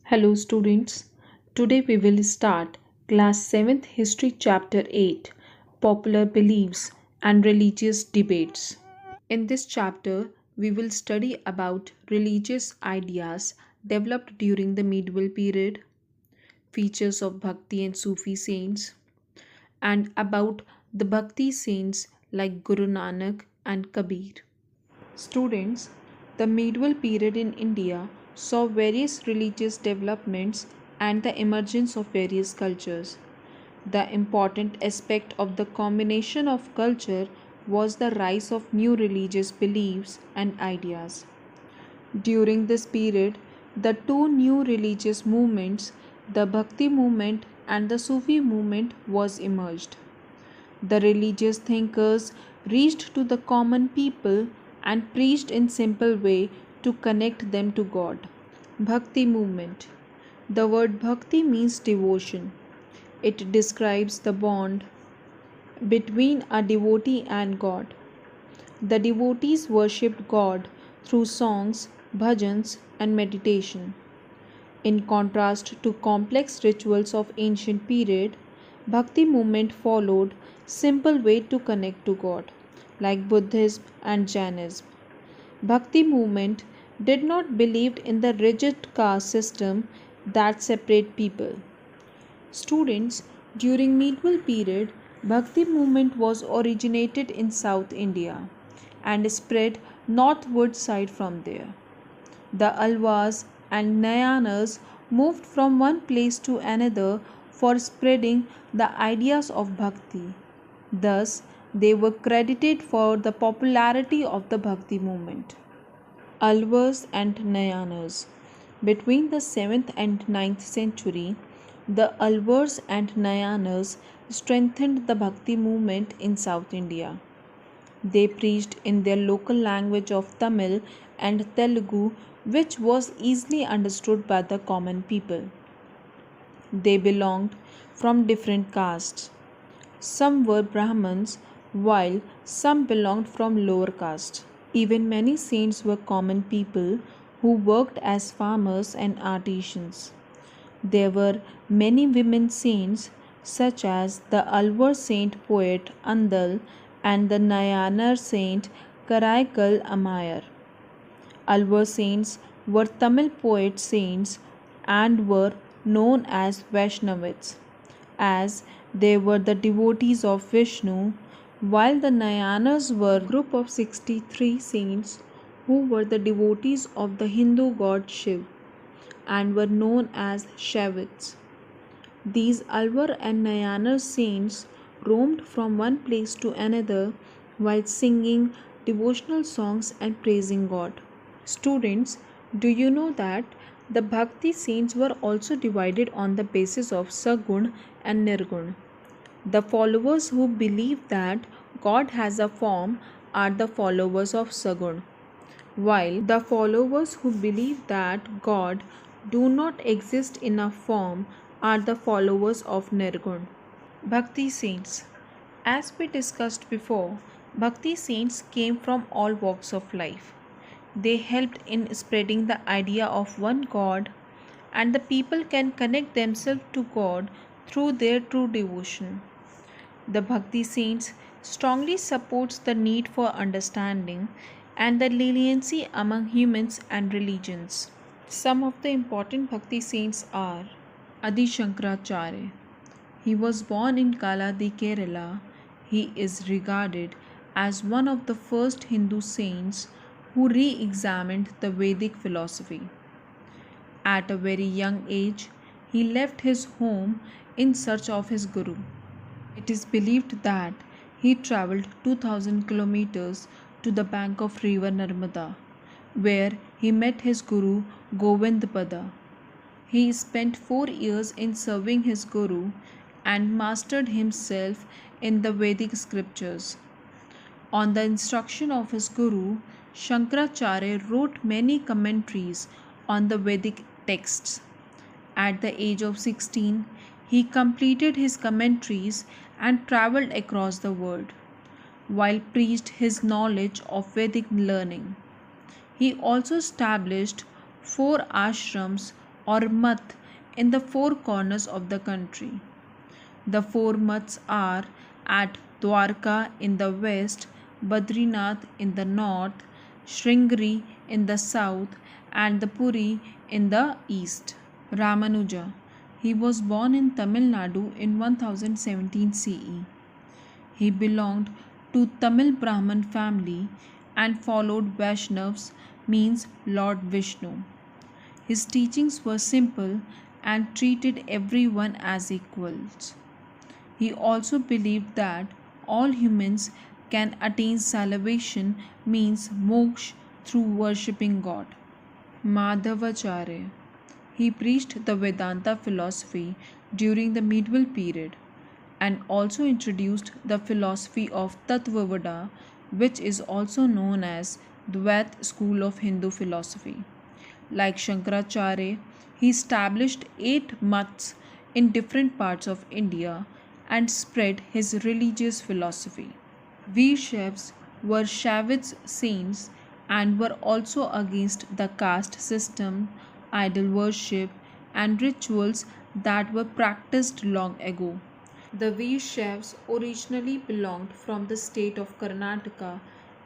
Hello students. Today we will start class 7th history chapter 8 popular beliefs and religious debates. In this chapter we will study about religious ideas developed during the medieval period, features of Bhakti and Sufi saints, and about the Bhakti saints like Guru Nanak and Kabir. Students, the medieval period in India saw various religious developments and the emergence of various cultures. The important aspect of the combination of culture was the rise of new religious beliefs and ideas. During this period, the two new religious movements, the Bhakti movement and the Sufi movement, was emerged. The religious thinkers reached to the common people and preached in simple way to connect them to God. Bhakti movement. The word bhakti means devotion. It describes the bond between a devotee and God. The devotees worshipped God through songs, bhajans, and meditation. In contrast to complex rituals of ancient period, Bhakti movement followed simple way to connect to God, like Buddhism and Jainism. Bhakti movement did not believe in the rigid caste system that separate people. Students, during medieval period, Bhakti movement was originated in South India and spread northward side from there. The Alvas and Nayanas moved from one place to another for spreading the ideas of Bhakti. Thus, they were credited for the popularity of the Bhakti movement. Alvas and Nayanas. Between the 7th and 9th century, the Alvars and Nayanas strengthened the Bhakti movement in South India. They preached in their local language of Tamil and Telugu, which was easily understood by the common people. They belonged from different castes. Some were Brahmins, while some belonged from lower caste. Even many saints were common people who worked as farmers and artisans. There were many women saints, such as the Alvar saint poet Andal and the Nayanar saint Karaikal Amayar. Alvar saints were Tamil poet saints and were known as Vaishnavits, as they were the devotees of Vishnu, while the Nayanas were a group of 63 saints who were the devotees of the Hindu god Shiv and were known as Shaivits. These Alvar and Nayanar saints roamed from one place to another while singing devotional songs and praising God. Students, do you know that the Bhakti saints were also divided on the basis of Sagun and Nirgun? The followers who believe that God has a form are the followers of Sagun, while the followers who believe that God do not exist in a form are the followers of Nirgun. Bhakti saints. As we discussed before, Bhakti saints came from all walks of life. They helped in spreading the idea of one God, and the people can connect themselves to God through their true devotion. The Bhakti saints strongly supports the need for understanding and the leniency among humans and religions. Some of the important Bhakti saints are Adi Shankaracharya. He was born in Kaladi, Kerala. He is regarded as one of the first Hindu saints who re-examined the Vedic philosophy. At a very young age, he left his home in search of his guru. It is believed that he travelled 2000 kilometers to the bank of river Narmada, where he met his guru Govindpada. He spent 4 years in serving his guru and mastered himself in the Vedic scriptures. On the instruction of his guru, Shankaracharya wrote many commentaries on the Vedic texts. At the age of 16, he completed his commentaries and travelled across the world, while preached his knowledge of Vedic learning. He also established 4 ashrams or math in the four corners of the country. The four maths are at Dwarka in the west, Badrinath in the north, Sringeri in the south, and the Puri in the east. Ramanuja. He was born in Tamil Nadu in 1017 CE. He belonged to Tamil Brahmin family and followed Vaishnavas, means Lord Vishnu. His teachings were simple and treated everyone as equals. He also believed that all humans can attain salvation, means moksha, through worshipping God. Madhavacharya. He preached the Vedanta philosophy during the medieval period and also introduced the philosophy of Tattvavada, which is also known as Dvait school of Hindu philosophy. Like Shankaracharya, he established 8 maths in different parts of India and spread his religious philosophy. Vaishnavas were Shaivites saints and were also against the caste system, idol worship, and rituals that were practiced long ago. The Vaishnavas originally belonged from the state of Karnataka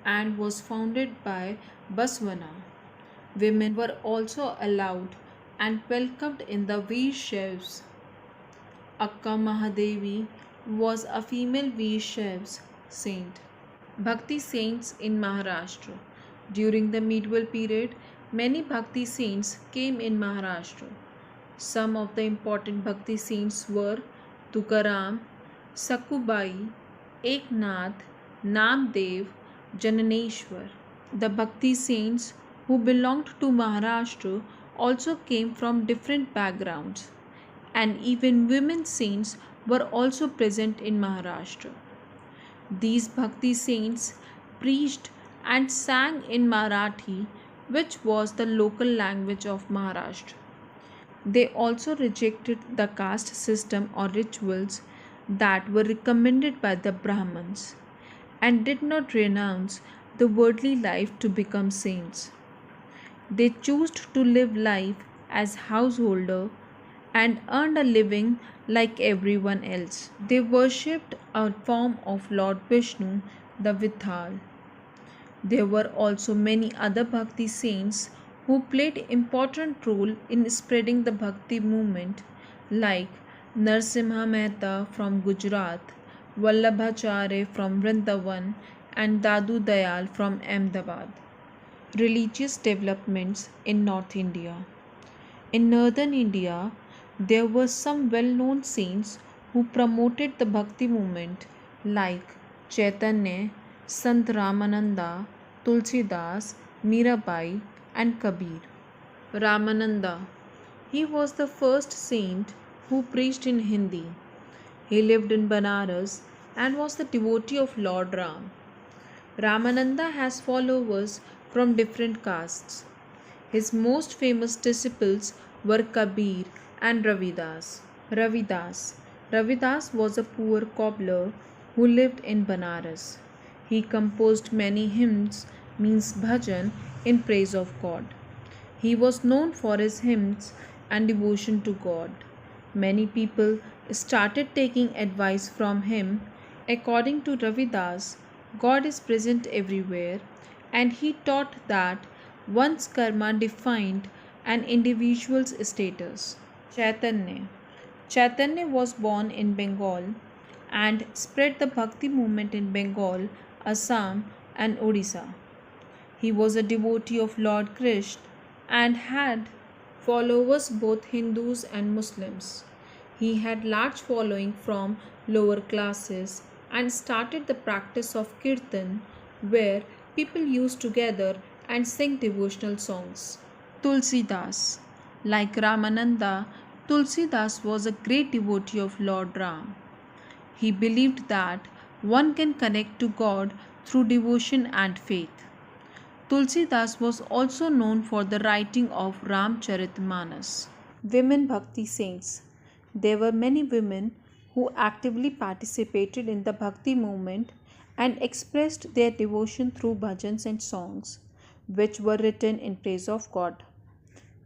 and was founded by Basavana. Women were also allowed and welcomed in the Vaishnavas. Akka Mahadevi was a female Vaishnava saint. Bhakti saints in Maharashtra. During the medieval period, many Bhakti saints came in Maharashtra. Some of the important Bhakti saints were Tukaram, Sakubai, Eknath, Namdev, Jananeshwar. The Bhakti saints who belonged to Maharashtra also came from different backgrounds, and even women saints were also present in Maharashtra. These Bhakti saints preached and sang in Marathi, which was the local language of Maharashtra. They also rejected the caste system or rituals that were recommended by the Brahmins and did not renounce the worldly life to become saints. They chose to live life as householder and earned a living like everyone else. They worshipped a form of Lord Vishnu, the Vithal. There were also many other Bhakti saints who played important role in spreading the Bhakti movement, like Narsimha Mehta from Gujarat, Vallabhacharya from Vrindavan, and Dadu Dayal from Ahmedabad. Religious developments in North India. In northern India, there were some well known saints who promoted the Bhakti movement, like Chaitanya, Sant Ramananda, Tulsidas, Mirabai, and Kabir. Ramananda. He was the first saint who preached in Hindi. He lived in Banaras and was the devotee of Lord Ram. Ramananda has followers from different castes. His most famous disciples were Kabir and Ravidas. Ravidas was a poor cobbler who lived in Banaras. He composed many hymns, means bhajan, in praise of God. He was known for his hymns and devotion to God. Many people started taking advice from him. According to Ravidas, God is present everywhere, and he taught that one's karma defined an individual's status. Chaitanya was born in Bengal and spread the Bhakti movement in Bengal, Assam, and Odisha. He was a devotee of Lord Krishna and had followers both Hindus and Muslims. He had large following from lower classes and started the practice of kirtan, where people used to gather and sing devotional songs. Tulsidas. Like Ramananda, Tulsidas was a great devotee of Lord Ram. He believed that one can connect to God through devotion and faith. Tulsidas was also known for the writing of Ramcharitmanas. Women Bhakti saints. There were many women who actively participated in the Bhakti movement and expressed their devotion through bhajans and songs, which were written in praise of God.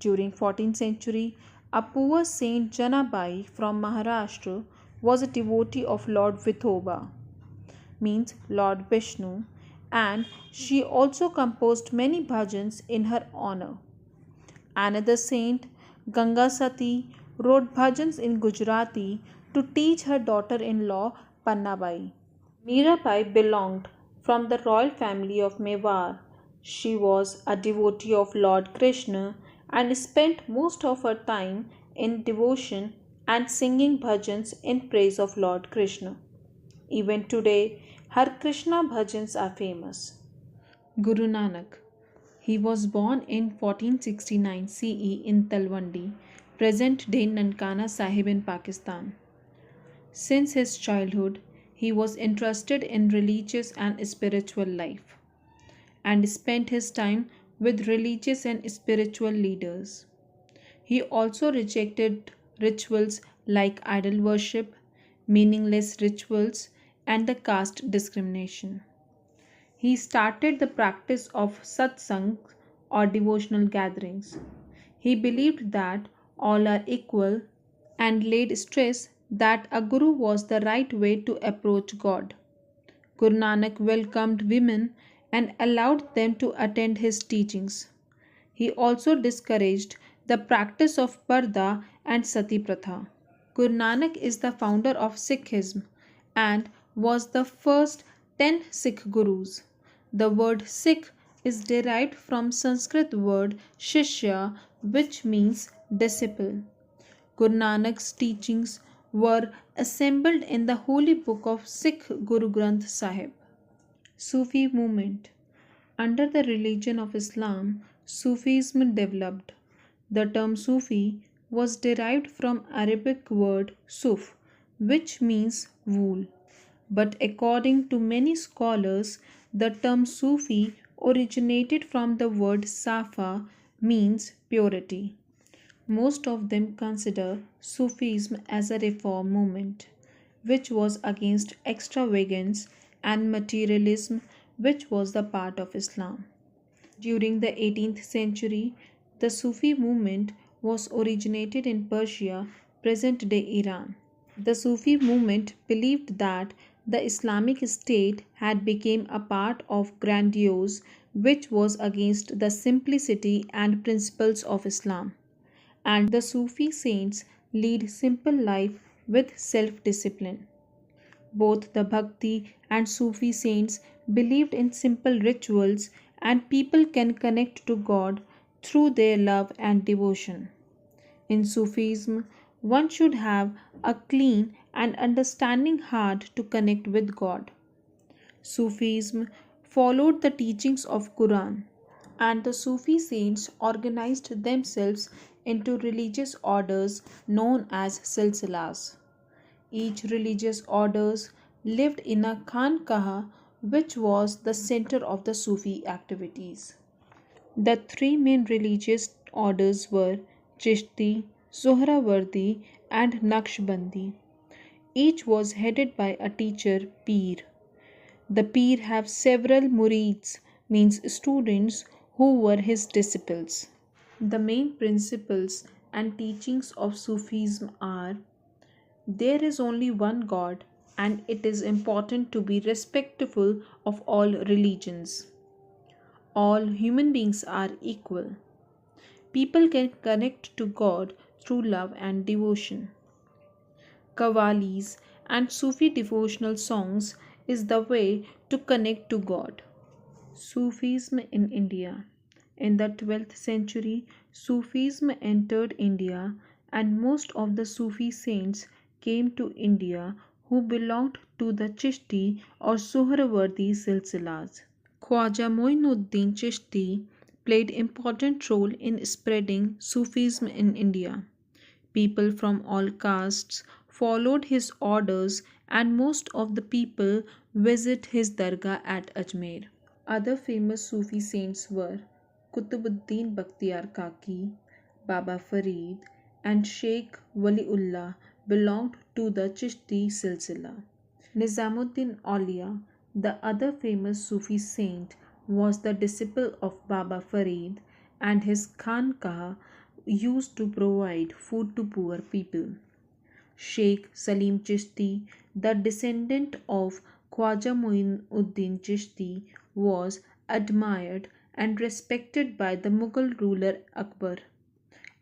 During 14th century, a poor Saint Janabai from Maharashtra was a devotee of Lord Vithoba, means Lord Vishnu, and she also composed many bhajans in her honor. Another saint, Ganga Sati, wrote bhajans in Gujarati to teach her daughter-in-law Pannabai. Mirabai belonged from the royal family of Mewar. She was a devotee of Lord Krishna and spent most of her time in devotion and singing bhajans in praise of Lord Krishna. Even today, her Krishna bhajans are famous. Guru Nanak. He was born in 1469 CE in Talwandi, present day Nankana Sahib in Pakistan. Since his childhood, he was interested in religious and spiritual life and spent his time with religious and spiritual leaders. He also rejected rituals like idol worship, meaningless rituals, and the caste discrimination. He started the practice of satsang or devotional gatherings. He believed that all are equal and laid stress that a guru was the right way to approach God. Guru Nanak welcomed women and allowed them to attend his teachings. He also discouraged the practice of parda and sati pratha. Guru Nanak is the founder of Sikhism and was the first 10 Sikh gurus. The word Sikh is derived from Sanskrit word Shishya, which means disciple. Guru Nanak's teachings were assembled in the holy book of Sikh Guru Granth Sahib. Sufi movement. Under the religion of Islam, Sufism developed. The term Sufi was derived from Arabic word suf, which means wool. But according to many scholars, the term Sufi originated from the word Safa, means purity. Most of them consider Sufism as a reform movement, which was against extravagance, and materialism, which was the part of Islam. During the 18th century, the Sufi movement was originated in Persia, present day Iran. The Sufi movement believed that the Islamic State had become a part of grandiose, which was against the simplicity and principles of Islam. And the Sufi saints lead simple life with self-discipline. Both the Bhakti and Sufi saints believed in simple rituals, and people can connect to God through their love and devotion. In Sufism, one should have a clean and understanding heart to connect with God. Sufism followed the teachings of Quran, and the Sufi saints organized themselves into religious orders known as silsilas. Each religious orders lived in a khanqah, which was the center of the Sufi activities. The three main religious orders were Chishti, Sohrawardi, and Naqshbandi. Each was headed by a teacher, Peer. The Peer have several murids, means students who were his disciples. The main principles and teachings of Sufism are: there is only one God, and it is important to be respectful of all religions. All human beings are equal. People can connect to God through love and devotion. Qawwalis and Sufi devotional songs is the way to connect to God. Sufism in India. In the 12th century, Sufism entered India, and most of the Sufi saints came to India who belonged to the Chishti or Sohrawardi silsilas. Khwaja Moinuddin Chishti played important role in spreading Sufism in India. People from all castes followed his orders, and most of the people visit his dargah at Ajmer. Other famous Sufi saints were Qutbuddin Bakhtiyar Kaki, Baba Farid, and Sheikh Waliullah belonged to the Chishti silsila. Nizamuddin Aulia, the other famous Sufi saint, was the disciple of Baba Farid, and his Khanqah used to provide food to poor people. Sheikh Salim Chishti, the descendant of Khwaja Muinuddin Chishti, was admired and respected by the Mughal ruler Akbar.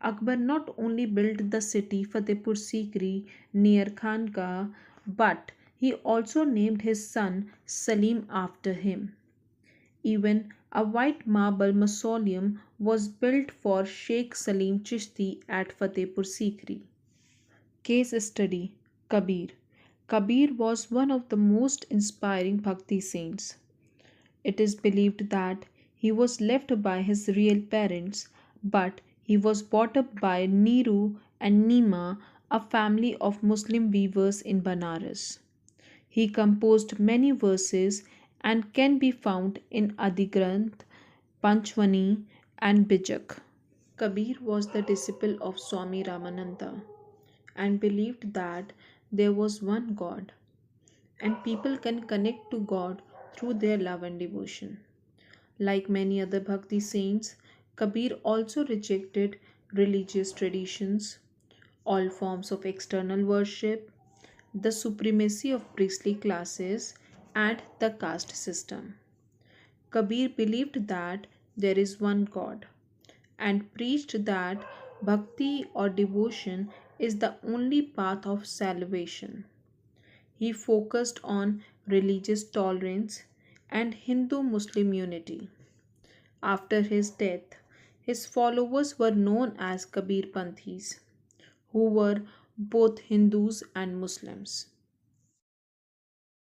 Akbar not only built the city Fatehpur Sikri near Khanqa, but he also named his son Salim after him. Even a white marble mausoleum was built for Sheikh Salim Chishti at Fatehpur Sikri. Case study: Kabir. Kabir was one of the most inspiring Bhakti saints. It is believed that he was left by his real parents, but he was brought up by Niru and Nima, a family of Muslim weavers in Banaras. He composed many verses and can be found in Adi Granth, Panchvani, and Bijak. Kabir was the disciple of Swami Ramananda and believed that there was one God, and people can connect to God through their love and devotion. Like many other Bhakti saints, Kabir also rejected religious traditions, all forms of external worship, the supremacy of priestly classes, and the caste system. Kabir believed that there is one God and preached that bhakti or devotion is the only path of salvation. He focused on religious tolerance and Hindu Muslim unity. After his death, his followers were known as Kabir Panthis, who were both Hindus and Muslims.